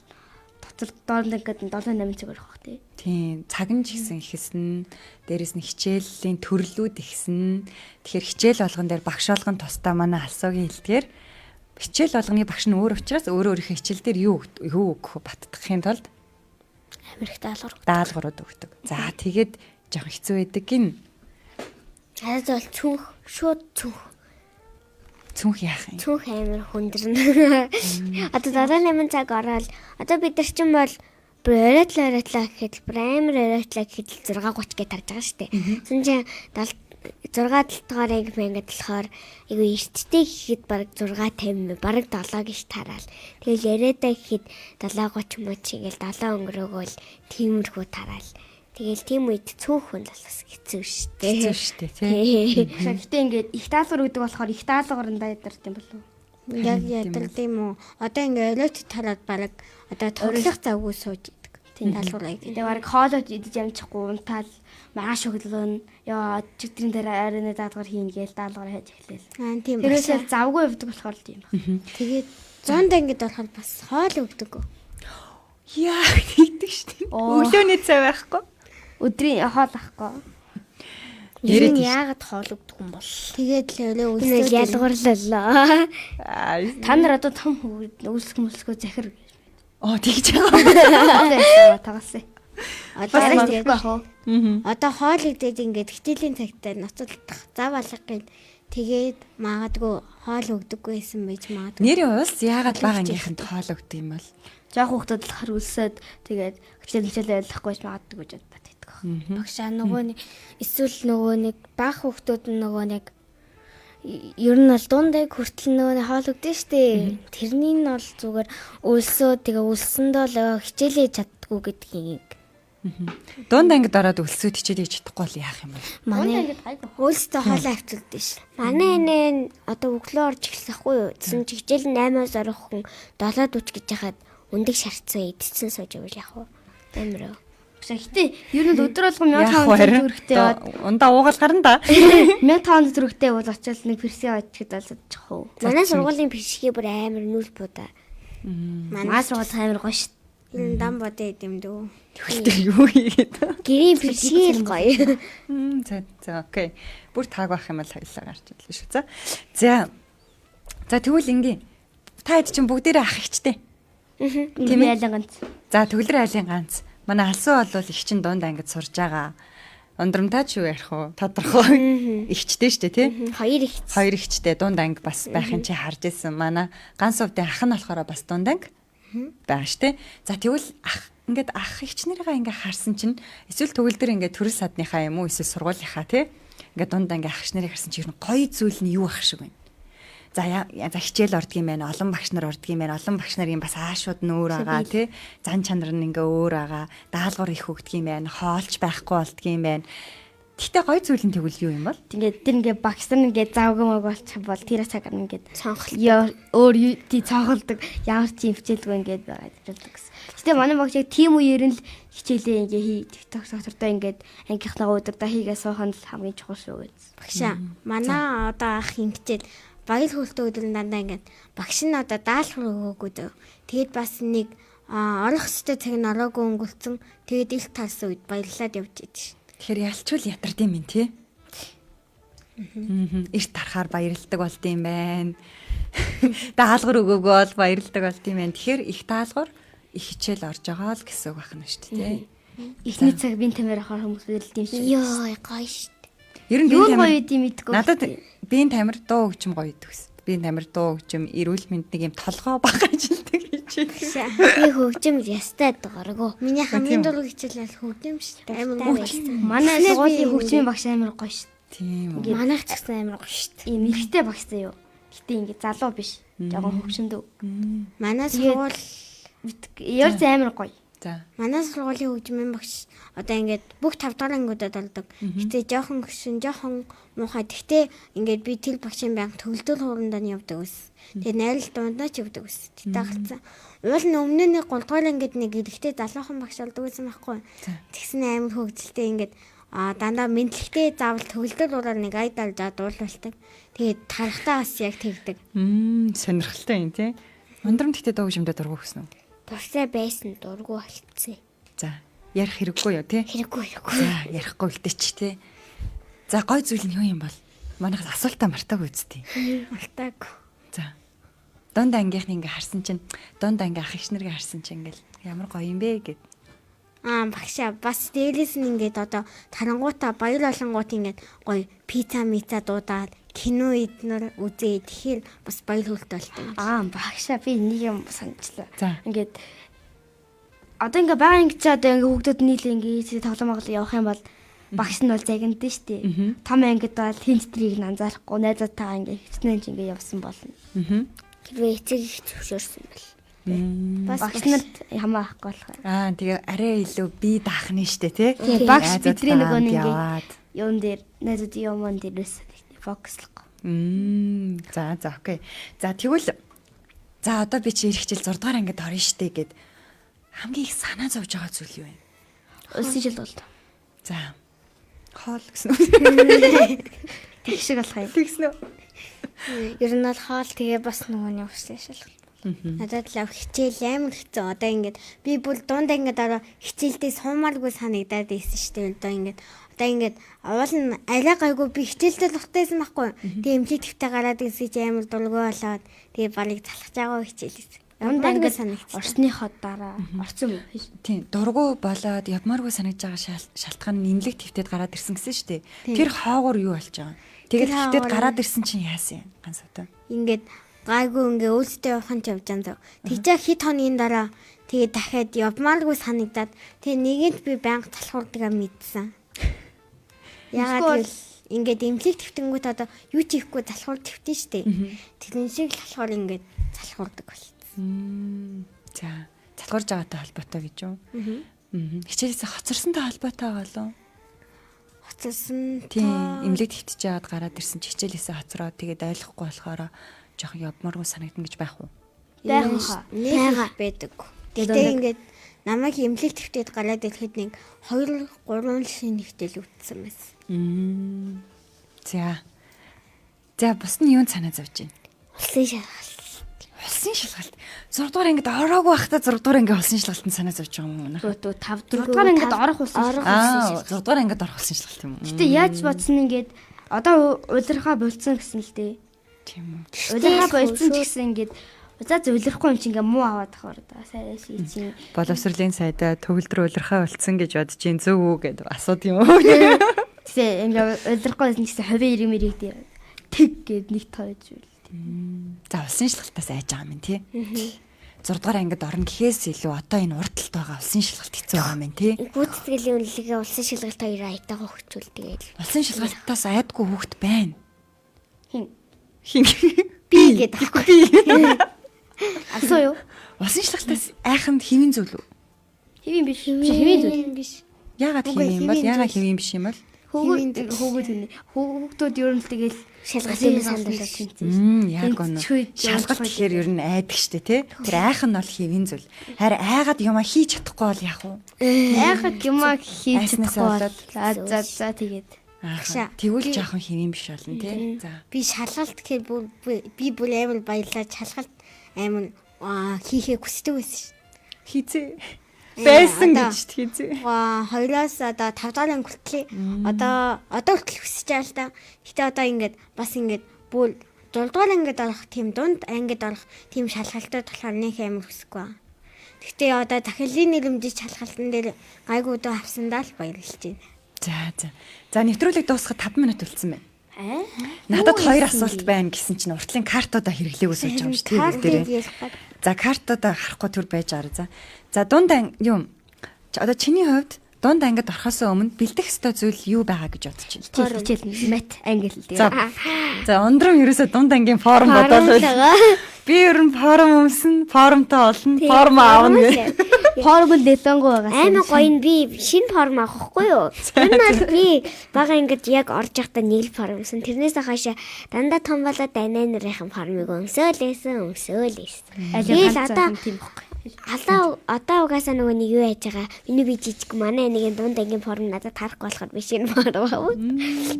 [SPEAKER 4] дотор доонд ингээд 7 8 цаг орох тий.
[SPEAKER 2] Тийм, цаг нь ч гэсэн ихэсэн. Дээрээс нь хичээлийн төрлүүд ихэсэн. Тэгэхээр хичээл болгон дээр багш болгон тусдаа манай алсуугийн хэлдгээр хичээл болгоны багш нь өөр учраас өөрийнхөө хичээл дээр юу өгөх баттахын тулд
[SPEAKER 3] амар их
[SPEAKER 2] даалгаврууд өгдөг. За тэгээд жоох хэцүү байдаг гин.
[SPEAKER 3] Хараад бол
[SPEAKER 2] Цүнх яах юм?
[SPEAKER 3] Цүнх амар хүндэрнэ. Одоо дараа 8 цаг ороод одоо бид нар чинь бол оройтлоо гэхэд амар оройтлоо гэхэд 6:30 гэж тарж байгаа шүү дээ. Тэгсэн чинь 6 дугаар анги ингээд болохоор айгу эрттэй гэхэд баг 6:50 баг 7 гэж тараал. Тэгэл яриадаа гэхэд 7:30 мөч гээл 7 өнгөрөөгөл тиймэрхүү тараал. Тэгэл тийм үед цөөхөн л бас хэцүү шүү дээ.
[SPEAKER 2] Хэцүү шүү дээ тий.
[SPEAKER 4] Гэхдээ ингээд их даалгавар өгдөг болохоор их даалгаврандаа ядарч юм болов уу?
[SPEAKER 3] Яг ядард юм уу? Одоо ингээд олойт тараад баг одоо тоглох завгүй сууж идэг. Тийм даалгавар аяг.
[SPEAKER 4] Тэгээ баг хоолойч идэж амжихгүй унтаал маргааш өглөөн яа чигтрийн дээр арайны даалгавар хийн гээл даалгавар хийж эхлэв.
[SPEAKER 3] Тийм.
[SPEAKER 4] Тэрээс завгүй өгдөг болохоор л тийм байна.
[SPEAKER 3] Тэгээд 100 ангид болохоор бас хоол өгдөг.
[SPEAKER 2] Яа хийдэг шүү дээ. Өглөөний цай байхгүй.
[SPEAKER 4] Өдрийн хоол ахгүй.
[SPEAKER 3] Ер нь яагаад хоол өгдөг юм бол? Тэгээд л өглөө ялгуурлаа.
[SPEAKER 4] Та нар одоо том үйлсгөө захир.
[SPEAKER 2] Тэгж байгаа.
[SPEAKER 4] Тагаасаа.
[SPEAKER 3] Одоо хоол идээд ингээд хичээлийн цагтаа ноцолдох зав алгахын тэгээд магадгүй хоол өгдөггүй байсан байж магадгүй.
[SPEAKER 2] Нэрийн уус яагаад бага ангийнханд хоол өгдөг юм бол?
[SPEAKER 4] Жаахан хүүхдүүд л харүүлсээд тэгээд хичээл ойлгохгүй магадгүй гэж боддог.
[SPEAKER 3] Багшаа нөгөө нэг эсвэл нөгөө нэг бага хүүхдүүд нөгөө нэг ер нь бол дундаа хүртэл нөгөө хоол өгдөө штэ. Тэрний нь бол зүгээр өлсөө тэгээ өлсөндөө л хичээлээ чаддгүй гэдгийг.
[SPEAKER 2] Дунд ангид ороод өлсөд хичээлээ чадахгүй бол яах юм бэ?
[SPEAKER 3] Манай өлсдөө хоолоо авчилдээ ш. Манай нэ одоо өглөө орж эхэлсэхгүй юу? Тэсэн чи хичээл 8-аас орох хүн 7:40 гэж яхад өндөг шарцсан идсэн сууж явал яах вэ? Амир.
[SPEAKER 4] Гэтэ ер нь өдөр болгон 1500 төгрөгтэй яваад
[SPEAKER 2] ундаа уугаал гарна да.
[SPEAKER 4] 1500 төгрөгтэй бол очил нэг персик авчихад болчих уу.
[SPEAKER 3] Манай сургуулийн бишгээ бүр амар нүүл буудаа.
[SPEAKER 4] Манай сургууль амар гоё шүү.
[SPEAKER 3] Энэ дан бодоо идэм дөө.
[SPEAKER 2] Тэгвэл юу хийгээд.
[SPEAKER 3] Гэрийн бишгээ л гоё.
[SPEAKER 2] За окей. Бүр тааг байх юм бол хоёлаа гарч ирлээ шүү. За тэгвэл ингээ. Та хэд чинь бүгдээрээ ах ихчтэй.
[SPEAKER 4] Тийм айлын ганц.
[SPEAKER 2] За төгөлөр айлын ганц. Манай алсуу бол их чин дунд ангид сурж байгаа. Ундрамтаа ч юу ярих вэ? Тодорхой. Ихчтэй шүү дээ, тий? Хоёр ихчтэй дунд анги бас байхын чи харж исэн. Манай ганц увдын ах нь болохоор бас дунд анги байгаа шүү дээ. За тэгвэл ингээд ах ихчнэрийгээ ингээ харсан чинь эсвэл төгөлдөр ингээ төрөл садныхаа юм уу эсвэл сургуулийнхаа тий? Ингээ дунд анги ах ихчнэрийг харсан чинь гоё зүйл нь юу ах шиг байна. За хичээл ордгийм байна. Олон багш нар ордгийм байна. Олон багш нарын бас аашууд нь өөр байгаа тий. Зан чанар нь ингээ өөр байгаа. Даалгавар их хөгдгийм байна. Хоолч байхгүй болдгийм байна. Гэхдээ гоё зүйл нь тэгвэл юу юм бол?
[SPEAKER 4] Тэгээд тэр ингээ багш нар ингээ завгүй маг болчих бол тэр цагаар ингээ
[SPEAKER 3] цонхол
[SPEAKER 4] өөр тий цонхолдог. Ямар ч юм хичээлгүй ингээ байгаа гэсэн. Гэтэ манай багш яг тийм үеэр нь л хичээлээ ингээ TikTok согтортой ингээ ангийнхнаа өдөрдөө хийгээ суух нь хамгийн чухал шүү гэж.
[SPEAKER 3] багшаа. Манай одоо ах хинхчээд баял хөлтөө өдрөнд дандаа ингээд багш нь одоо даалгавар өгөөгүй дөө. Тэгээд бас нэг орох хөстэй цаг нь ороогүй өнгөрцөн тэгээд их талсан үед баярлаад явж идэв.
[SPEAKER 2] Тэгэхээр ялчгүй ятардсан юм тий. Эрт тарахаар баярлдаг болд юм байна. Даалгавар өгөөгөө бол баярлдаг болд юм байна. Тэгэхээр их даалгавар их хичээл орж байгаа л гэсэн үг байна шүү дээ тий.
[SPEAKER 4] Эхний цаг бин тамир ахаар хүмүүс баярлд юм шиг.
[SPEAKER 3] Йоо гоё шүү дээ.
[SPEAKER 2] Ер нь
[SPEAKER 4] Юу гоё юм мэдгүй.
[SPEAKER 2] Надад биеийн тамир дуу хөгжим гоё идэв гэсэн. Биеийн тамир дуу хөгжим эрүүл мэнд нэг юм толгоо багажлдаг хичээл.
[SPEAKER 3] Би хөгжим ястаад байгаагүй. Миний хамгийн дургүй хичээл бол хөгжим шүү дээ. Амар гоё.
[SPEAKER 4] Манай сургуулийн хөгжмийн багш амар гоё шүү.
[SPEAKER 2] Тийм.
[SPEAKER 3] Манайх ч гэсэн амар гоё шүү дээ.
[SPEAKER 4] Ийм ихтэй багш заяа. Гэтэ ингээ залуу биш. Жогон хөгшөндөө.
[SPEAKER 3] Манай сургууль
[SPEAKER 4] Ямар ч амар гоё.
[SPEAKER 2] За.
[SPEAKER 3] манай сургуулийн хөгжмийн багш одоо ингээд бүх 5 дахь ангиудад болдог. Гэтэ жоохон гүшин жоохон муухай. Гэтэ ингээд би тэр багшийн банк төгөлдөр хуурандаа нь явдаг ус. Тэгээ найрал дундаа ч явдаг ус. Тэгтээ галцсан. Уул нь өмнө нэг 3 дахь ангид нэг эрэгтэй залуухан багш болдог байсан байхгүй. Тэгсэн амар хөвгөлтэй ингээд дандаа мэдлэгтэй заавал төгөлдөр ураар нэг айдал дуулуулдаг. Тэгээд тарахтаа бас яг тэгдэг.
[SPEAKER 2] Сонирхолтой юм тий. Ундрам тэгтээ дуу хөгжимдээ дургу гэсэн үү?
[SPEAKER 3] Дуртай байсан дургу болцсон.
[SPEAKER 2] За. Ярих хэрэггүй юу тий?
[SPEAKER 3] Хэрэггүй.
[SPEAKER 2] За, ярихгүй үлдээч тий. За, гой зүйл нь юу юм бол? Манайхаас асуултаа мартаагүй үсттэй.
[SPEAKER 3] Мартаагүй.
[SPEAKER 2] За. Донд ангийнхны ингээ харсан чинь, донд анги ах ихнэрийг харсан чинь ингээл ямар гоё юм бэ гэд.
[SPEAKER 3] Багшаа бас дээрээс нь ингээд одоо тарангуудаа баяр олонгууд ингээд гоё пицца дуудаад кино эднэр үзээ. Тэгэхээр бас баяр хөлтэй болтой.
[SPEAKER 4] Багшаа би нэг юм санджлаа.
[SPEAKER 2] За.
[SPEAKER 4] Ингээд одоо ингээ бага ангич одоо ингээ хүүхдүүд нийлээ ингээ тоглоом явах юм бол багш нь бол загинд нь штэ. Том ангид бол тэнцтрийг нь анзаарахгүй найзуудтайгаа ингээ хичнээн ингээ явсан болно.
[SPEAKER 3] Хэрвээ эцэг их зөвшөөрсөн бол.
[SPEAKER 4] Бас багш нарт хамаа авахгүй болохоор.
[SPEAKER 2] Тэгээ арай илүү бие даахны штэ тий.
[SPEAKER 4] Багш бидний нөгөө нэг ингээ юун дээр найзуудын юмн дээрээс фокуслахгүй.
[SPEAKER 2] За окей. За тэгвэл одоо би чи ирэх жил 6 дугаар ангид орно штэ гэд хамгийн их санаа зовж байгаа зүйл юу вэ?
[SPEAKER 4] Улсын жил бол.
[SPEAKER 2] За. Хоол гэсэн үү?
[SPEAKER 4] Тэг шиг болох юм.
[SPEAKER 2] Тэгсэн үү?
[SPEAKER 3] Ер нь бол хоол тэгээ бас нөгөөний хүсэл шалгал. Надад л хичээл амар хэцүү. Одоо ингээд би бүр дунд ингээд ороо хичээлдээ суумааргүй санагдаад ийсэн шүү дээ. Одоо ингээд уул нь арай гайгүй би хичээлдээ лухтайсан байхгүй. Тэгээ эмчиг твтэй гараад ирсэн чи амар дулгүй болоод тэгээ барыг залхаж байгаа хичээлээс. Дунд ингээд санагдсан.
[SPEAKER 4] Орсныхоо дараа орсон юм.
[SPEAKER 2] Тийм, дургу болоод явмааргүй санагдж байгаа шалтгаан нь нэмлэг твтэд гараад ирсэн гэсэн шүү дээ. Тэр хоогоор юу болж байгаа? Тэгээд твтэд гараад ирсэн чинь яасан юм? Ганц удаа.
[SPEAKER 3] Ингээд гайгүй ингээ өөстөө явахын ч явж байгаа. Тэгжээ хит хоногийн дараа тэгээ дахиад явмааргүй санагдаад тэгээ нэгэнд би банк залхуурдгаа мэдсэн. Яагаад гэвэл ингээд эмнэлэг твтэнгүүт одоо юу ч хийхгүй залхуур твтэн штэ. Тэгэн шиг л болохоор ингээд залхуурдаг болсон.
[SPEAKER 2] За, залхуурж байгаатай холбоотой гэж юу? Хичээлээс хоцорсонтой холбоотой болов уу?
[SPEAKER 3] Хоцорсон.
[SPEAKER 2] Тийм, эмнэлэг твтэж яваад гараад ирсэн чи хичээлээсээ хоцроод тэгээд ойлгохгүй болохоор жоохон явмааргүй санагдана гэж байх уу?
[SPEAKER 3] Байгаа. Байдаг. Гэтэ ингээд намайг эмнэлэг твтэд гараад ирэхэд нэг 2-3 жилийн нэвтэл үтсэн байсан.
[SPEAKER 2] За бус нь юунд санаа зовж байна?
[SPEAKER 3] Улсын шалгалт.
[SPEAKER 2] Улсын шалгалт. 6 дугаар ангид ороогүй байхдаа 6 дугаар ангийн улсын шалгалтанд санаа зовж байгаа юм уу?
[SPEAKER 4] Өөдөө 5 4 дугаар ингээд орох улсын шалгалт.
[SPEAKER 2] 6 дугаар ангид орох улсын шалгалт юм уу?
[SPEAKER 4] Гэтэ яаж бодсон ингээд одоо улирхаа болцсон гэсэн л дээ.
[SPEAKER 2] Тийм үү.
[SPEAKER 4] Улирхаа болцсон ч гэсэн ингээд за зөвлөхгүй юм чи ингээ муу аваад авахар да сайн шийдсэн.
[SPEAKER 2] Боловсролын сайдаа төгөлдөр улирхаа болцсон гэж бодож ин зөв үү гэд асууд юм уу?
[SPEAKER 4] Тэгээ ингээ улирхгүй гэсэн чинь ховын ирмэрийг дээ. Тэг гэд нэг тоож үл.
[SPEAKER 2] За улсын шалгалтаас айж байгаа юм тий. 6 дугаар ангид орно гэхээс илүү одоо энэ урдталт байгаа улсын шалгалт хэцүү байгаа юм тий.
[SPEAKER 3] Гүйцэтгэлийн үнэлгээ улсын шалгалт хоёроо аятайгаа хөгжүүл тэгээд.
[SPEAKER 2] Улсын шалгалтаас айдгүй хүүхэд байна.
[SPEAKER 4] Хин
[SPEAKER 2] Би гэдэг байхгүй.
[SPEAKER 4] асуу юу?
[SPEAKER 2] Улсын шалгалтаас айханд хэвэн зүйл үү?
[SPEAKER 4] Хэвэн биш. Хэвэн зүйл.
[SPEAKER 3] биш.
[SPEAKER 2] Яагаад хэвэн юм бол? Яагаад хэвэн биш юм бол?
[SPEAKER 4] Хүүхдүүд ер нь тэгэл
[SPEAKER 3] Шалгалтын сандал.
[SPEAKER 2] Яг гоо. Шалгалт гэхээр ер нь айдаг штэ тий. Тэр айх нь бол хэвэн зүйл. Харин айгаад юмаа хийж чадахгүй бол яах вэ?
[SPEAKER 4] айхад юмаа хийж
[SPEAKER 2] Айснаас
[SPEAKER 4] чадахгүй. За тэгээд.
[SPEAKER 2] Тэгвэл жоохон хэвэн биш болно тий. За.
[SPEAKER 3] Би шалгалт гэхээр би бүр амар баярлаад шалгалт амар хийхээ хүсдэг байсан ш.
[SPEAKER 2] Хизээ. Байсан гэж хизээ.
[SPEAKER 3] Хоёроос одоо 5 дахь анги хүртлээ. Одоо хүртэл хүсэж байгаа л да. Гэтэ одоо ингээд бас ингээд бүр 6 дахь ангид орох тийм дунд ангид орох тийм шалгалтууд болохоор нэг амар хүсэхгүй. Гэтэ одоо дахирлын нэрмжийн шалгалтын дээр гайгүй дөө авсандаа л баярлж байна.
[SPEAKER 2] За нэвтрүүлэг дуусахад 5 минут үлдсэн байна. Надад 2 асуулт байна гэсэн чинь уртлын картуудаа хэрэглээгүү сууж байгаа юм шиг тийм. За картуудаа харахгүй төр байж байгаа. За дунд юм. Одоо чиний хувьд дунд ангид орохоос өмнө бэлдэх ёстой зүйл юу байгаа гэж бодож байна?
[SPEAKER 4] Хичээл мат англи л дээ.
[SPEAKER 2] За ундрам ерөөсө дунд ангийн форм бодоод би ер нь форм өмсөн, формтой олно, форм аавна гэх.
[SPEAKER 4] Форм нэлэнгүү байгаа.
[SPEAKER 3] Аймаг гоё нь би шинэ форм авахгүй юу? Тэр нь би бага ингээд яг орж явахдаа нэг л форм өмсөн. Тэрнээс хойш дандаа том болоод дайнаа нарын формыг өмсөөлээсэн. Тэгэл одоо
[SPEAKER 4] тийм байхгүй.
[SPEAKER 3] Одоо угаасаа нөгөө нэг юу яаж байгаа. Миний би жижиг манай нэг дунд ангийн форм надад харахгүй болохоор би шинэ форм аваа.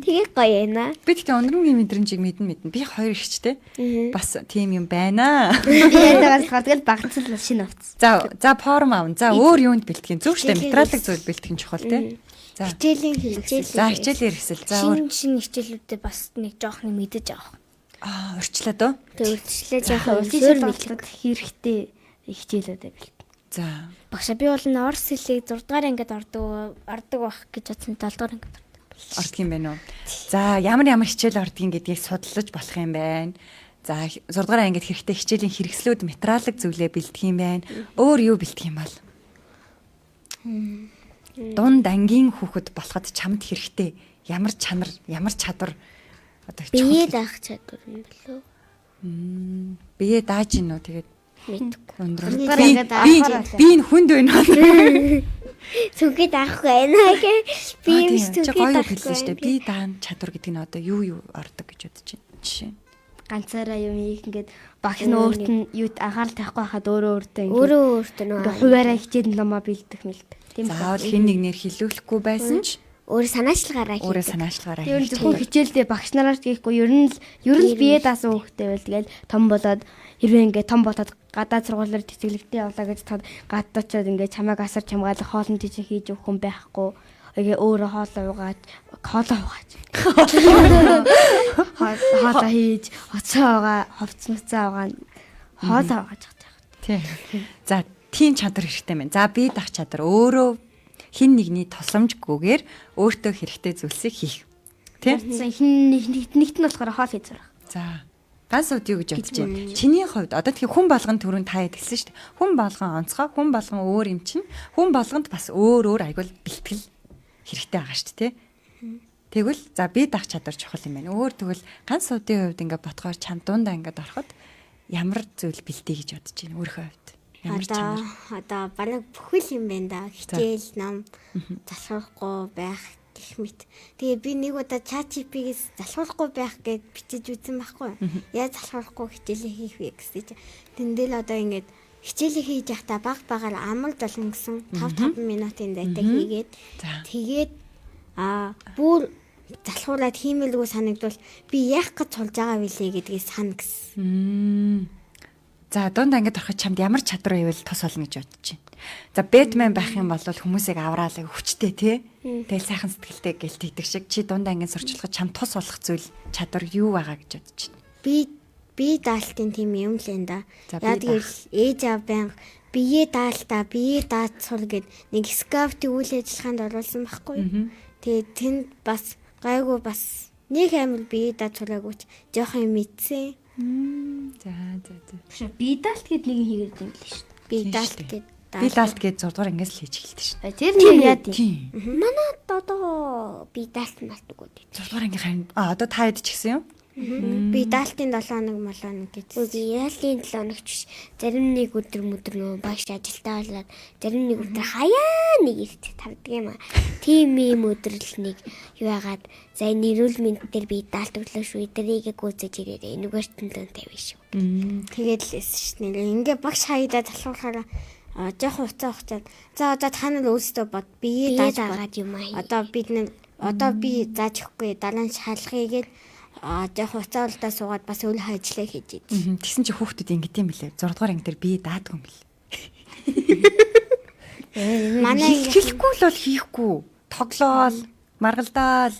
[SPEAKER 3] Тэгээ гоё байна.
[SPEAKER 2] Би тэгтээ ундрамгийн мэдрэмжийг мэднэ. Би 2 ихчтэй. Бас тийм юм байна.
[SPEAKER 4] Би ядагаас гадагл багцсан шинэ авцсан.
[SPEAKER 2] За форм аавна. За өөр юунд бэлтгэн? Зөв штэ материалыг зөв бэлтгэн чухал тий. За
[SPEAKER 3] хичээлийн хэрэгсэл.
[SPEAKER 2] За хичээлийн хэрэгсэл. За өөр
[SPEAKER 3] шинэ хичээлүүдэд бас нэг жоох нэг мэдэж авах.
[SPEAKER 2] Урчлаа дөө.
[SPEAKER 3] Тэг урчлаа жоох
[SPEAKER 4] Өөр мэдлэг хэрэгтэй хичээлүүдээ бэлт.
[SPEAKER 2] За.
[SPEAKER 3] Багшаа би бол Орос хэлийг 6 дугаар ангид ордог байх гэж бодсон 7 дугаар ангид
[SPEAKER 2] ордог юм байна уу? За ямар хичээл ордгийг гэдгийг судалж болох юм байна. За 6 дугаар ангид хэрэгтэй хичээлийн хэрэгслүүд материалыг зөвлөө бэлтгэх юм байна. Өөр юу бэлтгэх юм бол? Дунд ангийн хүүхэд болоход чамд хэрэгтэй ямар чанар, ямар чадвар одоо
[SPEAKER 3] бие даах чадвар юм болов.
[SPEAKER 2] Бие дааж гин үү тэгээд
[SPEAKER 3] мэдгүй.
[SPEAKER 2] Би энэ хүнд байна.
[SPEAKER 3] Зүгээ даахгүй байна гэх. Би юм зүгээ даахгүй
[SPEAKER 2] шүү дээ. Би даан чадвар гэдэг нь одоо юу ордог гэж бодож байна. Жишээ нь
[SPEAKER 4] ганцаараа юм ингээд багш нь өөрт нь юу анхаарал тавихгүй хахад өөртөө
[SPEAKER 3] нөгөө
[SPEAKER 4] хуваараа хичээл номоо бэлдэх мэлдэг.
[SPEAKER 2] Тийм заавал хэн нэгнэр хилүүлэхгүй байсан ч
[SPEAKER 3] өөрөө санаачлаагаараа хийдэг.
[SPEAKER 4] Тэр зөвхөн хичээлдээ багш нараас гээхгүй ер нь л бие даасан хүүхдээ байл тэгэл том болоод хэрвээ ингээд том болоод гадаад сургуулиар тэтгэлэгтэй явлаа гэж тод гадаачаад ингээд чамайг асар чамгаалах хоолн тийч хийж өгөх хүн байхгүй. Тэгээ өөрөө хоолоо угааж хоолоо хийж оцоогоо ховцмцаа угаан хоолоо угааж байгаа.
[SPEAKER 2] Тийм. За тийм чадвар хэрэгтэй байна. За би дах чадвар өөрөө хин нэгний тосомжгүйгээр өөртөө хэрэгтэй зүйлсийг хийх. Тэ?
[SPEAKER 4] Хин нэгт нь болохоор хоол хийж сурах.
[SPEAKER 2] За. Ганц үд юу гэж бодож байна? Чиний хувьд одоо тэгэхээр хүн болгон түрүүн та хэлсэн шүү дээ. Хүн болгон онцгой, хүн болгон өөр юм чинь. Хүн болгонд бас өөр айгуул бэлтгэл хэрэгтэй байгаа шүү дээ, тэ? Тэгвэл за би дах чадвар чухал юм байна. Өөр тэгвэл ганц үдийн хувьд ингээд ботхоор чам дундаа ингээд ороход ямар зүйл бэлтээ гэж бодож байна өөрийнхөө хувьд?
[SPEAKER 3] Одоо бараг бүхэл юм байна да. Хичээл, ном, залхуулахгүй байх гэх мэт. Тэгээ би нэг удаа ChatGPT-гээс залхуулахгүй байх гэж бичиж үзсэн байхгүй. Яаж залхуулахгүй хичээлээ хийх вэ гэсэн чинь. Тэндэл одоо ингээд хичээлээ хийж явахдаа багаар амрал болно гэсэн 5 минутын дайтай хийгээд
[SPEAKER 2] За.
[SPEAKER 3] тэгээд бүр залхуураад хиймэлгүй санагдвал би яах гэж цулж байгаа вүлээ гэдгийг сана гэсэн.
[SPEAKER 2] За дунд ангид ороход чамд ямар чадвар ивэл тус болно гэж бодож байна. За Бэтмен байх юм бол хүмүүсийг авраалаа хүчтэй тий. Тэгэл сайхан сэтгэлтэй гэлтийдэг шиг чи дунд ангид сурчлахад чамд тус болох зүйл чадвар юу байгаа гэж бодож байна.
[SPEAKER 3] Би даалтын тийм юм л энэ да.
[SPEAKER 2] За, бие
[SPEAKER 3] Яг л ээж аав байнга бие даалтаа бие даацур гэд нэг скафт үйл ажиллагаанд оруулсан байхгүй. Тэгээд тэнд бас гайгүй бас нэг амир бие даацураагүйч жоох юм мэдсэн.
[SPEAKER 2] За.
[SPEAKER 4] Би даалт гэд нэг хийгээд юм л шүү дээ.
[SPEAKER 3] Би даалт гэд.
[SPEAKER 2] Би даалт гэж 6 дугаар ангиас л хийж эхэлдэг шин.
[SPEAKER 4] Тэр нэг яа
[SPEAKER 2] Тийм.
[SPEAKER 3] Манайд одоо би даалт малтдаг үү.
[SPEAKER 2] 6 дугаар анги харин одоо та хэд ч гэсэн юм?
[SPEAKER 3] Би даалтын 7 хоног молоо гэж. Би яалын 7 хоногч биш. Зарим нэг өдөр нөө багш ажилдаа болоод зарим нэг өдөр хаяа нэг ирт тардаг юм аа. Тим юм өдөр л нэг юу яагаад за нэрүүл мэнд дээр би даалт өглөө шүү. Эдрийг гүйцэж ирээрээ энүүгээр тэнлэн тавь шүү. Тэгээд л эсэж шнэ. Ингээ багш хаydаа залхуурахаараа жоох хуцаа хуцаад за одоо та нар өөрсдөө бод бие дааж байгаа юм аа. Одоо би зааж өгөхгүй дараа нь шалгахыг жоох хуцаа улдаа суугаад бас үл ажиллаа хийж идэв.
[SPEAKER 2] Тэгсэн чи хүүхдүүд ингэдэм билээ. 6 дугаар анги дээр би даадгүй юм бэл.
[SPEAKER 3] Манай
[SPEAKER 2] Хэлэхгүй л бол хийхгүй. Тоглоол, маргалдаал,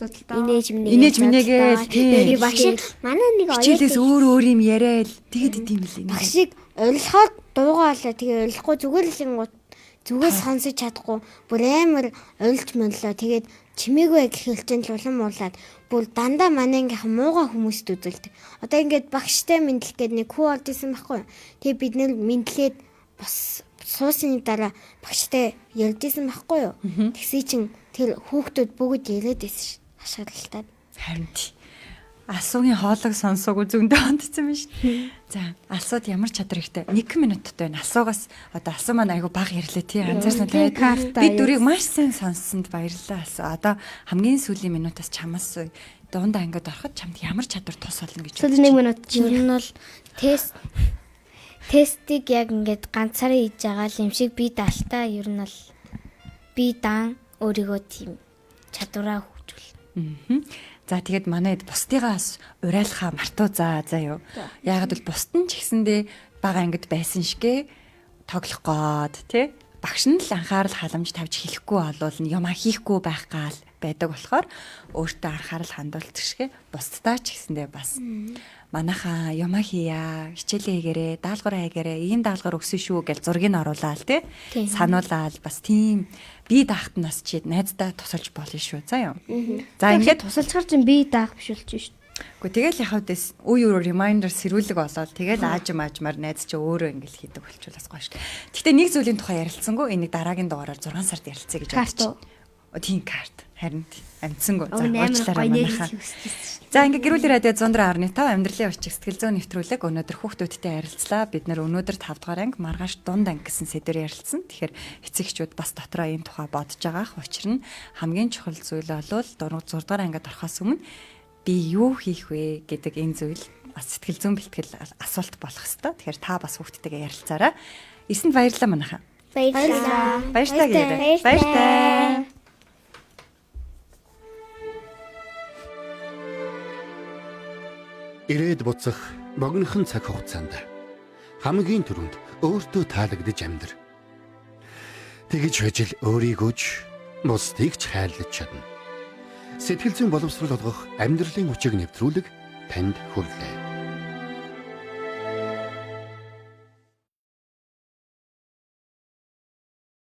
[SPEAKER 3] инээж
[SPEAKER 2] минээгээл
[SPEAKER 3] би багш манай нэг
[SPEAKER 2] хичээлээс өөр юм яриад тэгэд идэм билээ.
[SPEAKER 3] багшийг орилоход дуугаалаа тэгээ орилохгүй зүгээр л ингууд зүгээр сонсож чадахгүй бүр амар орилж мөллөө тэгээд чимээгүй гэхэлцэн л улам уулаад бүр дандаа манай ингээхэн муугаа хүмүүст үзүүлдэг. Одоо ингээд багштай мэдлэх гээд нэг хүү орд исэн байхгүй. Тэгээ бид нэр мэдлээд бас суусны дараа багштай ярьдсан байхгүй юу. Тэгсий чин тэр хүүхдүүд бүгд яриад байсан ш. Хашаалтаад.
[SPEAKER 2] Харин тий. Алсуугийн хоолойг сонсоогүй зөндөө онцсон юм шүү. За, алсууд ямар чадвар ихтэй. 1 минуттай байна. Алсуугаас одоо алсуу маань айгу бага ирлээ тий. Анзаарсан тэгээд би дүрийг маш сайн сонссонд баярлалаа. Одоо хамгийн сүүлийн минутаас чамаас дунд ангид ороход чамд ямар чадвар тус болно гэж
[SPEAKER 4] Сүүл 1 минут
[SPEAKER 3] Ер нь бол тестийг яг ингээд ганцаараа хийж байгаа юм шиг би даалтаа ер нь бол би дан өөрийгөө тийм чадвараа хөгжүүл.
[SPEAKER 2] За тэгээд манайд бусдыгаас урайлахаа мартуу заа юу. Яагаад бол бусд нь ч гэсэндээ бага ангид байсан шигэ тоглох гээд тий. Багш нь л анхаарал халамж тавьж хэлэхгүй болвол юм хийхгүй байх гал байдаг болохоор өөртөө анхаарал хандуулдаг шигэ бусдаа ч гэсэндээ бас манайхаа юм хийя, хичээлээ хийгээрээ, даалгавраа хийгээрээ, ийм даалгавар өгсөн шүү гэж зургийг оруулаад тий. Сануулаад бас тийм бие даахт нь бас чи найздаа тусалж болно шүү. За юу. За ингээд
[SPEAKER 4] тусалцгаар чинь би даах биш болж шүү.
[SPEAKER 2] Гэхдээ тэгэл яхав дэс үе үе reminder сэрүүлэг болоод тэгэл аажмаар найз чи өөрөө ингээл хийдэг болчихвол бас гоё шүү. Гэхдээ нэг зүйлийн тухай ярилцсангүй энийг дараагийн дугаараар 6 сард ярилцъя гэж бодчих. Тийм карт. Харин амтсангүй. За уучлаарай манайхаа. За ингээ гэрүүл радио 100.5 амьдралын орчиг сэтгэл зүйн нэвтрүүлэг өнөөдөр хүүхдүүдтэй ярилцлаа. Бид нэр өнөөдөр 5 дугаар анги маргааш дунд анги гэсэн сэдвээр ярилцсан. Тэгэхээр эцэгчүүд бас дотроо ийм тухай бодож байгаа. Учир нь хамгийн чухал зүйл бол 6 дугаар ангид орохоос өмнө би юу хийх вэ гэдэг энэ зүйл бас сэтгэл зүйн бэлтгэл асуулт болох хэвээр. Тэгэхээр та бас хүүхдтэйгээ ярилцаарай. Эсэнд баярлалаа манайхаа.
[SPEAKER 3] Баярлалаа.
[SPEAKER 2] Баярлалаа гэдэг. Баярлалаа.
[SPEAKER 5] Ирээд буцах богинохон цаг хугацаанд хамгийн түрүүнд өөртөө таалагдж амьдр. Тэгж байж л өөрийгөө ч бусдыг ч хайрлаж чадна. Сэтгэл зүйн боловсрол олгох амьдралын хүчийг нэвтрүүлэг танд хүрлээ.